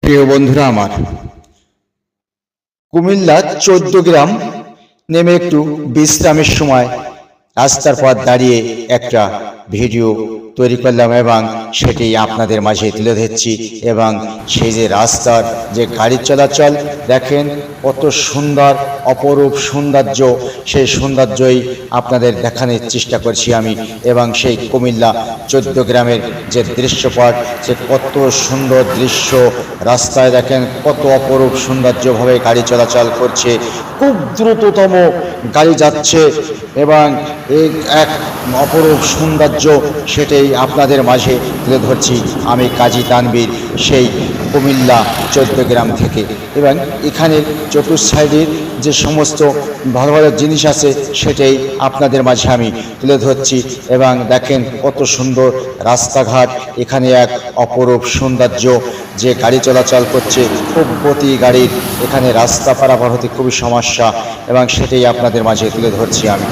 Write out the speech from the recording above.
প্রিয় বন্ধুরা আমার, কুমিল্লা 14 গ্রাম নেমে একটু বিশ্রামের সময় রাস্তার পর দাঁড়িয়ে একটা ভিডিও তৈরি করলাম এবং সেটি আপনাদের মাঝে তুলে ধরছি। এবং সেই যে রাস্তার যে গাড়ি চলাচল দেখেন কত সুন্দর, অপরূপ সৌন্দর্য, সেই সৌন্দর্যই আপনাদের দেখানোর চেষ্টা করছি আমি। এবং সেই কুমিল্লা 14 গ্রামের যে দৃশ্যপট, সে কত সুন্দর দৃশ্য, রাস্তায় দেখেন কত অপরূপ সৌন্দর্যভাবে গাড়ি চলাচল করছে, খুব দ্রুততম গাড়ি যাচ্ছে এবং এই এক অপরূপ সৌন্দর্য, সেটাই আপনাদের মাঝে তুলে ধরছি আমি কাজী তানভীর, সেই কুমিল্লা 14 গ্রাম থেকে। এবং এখানে চতুর সাইডের যে সমস্ত ভালো ভালো জিনিস আছে সেটাই আপনাদের মাঝে আমি তুলে ধরছি। এবং দেখেন কত সুন্দর রাস্তাঘাট, এখানে এক অপরূপ সৌন্দর্য, যে গাড়ি চলাচল করছে খুব গতি গাড়ির, এখানে রাস্তা পারাপার হতে খুবই সমস্যা এবং সেটাই আপনাদের মাঝে তুলে ধরছি আমি।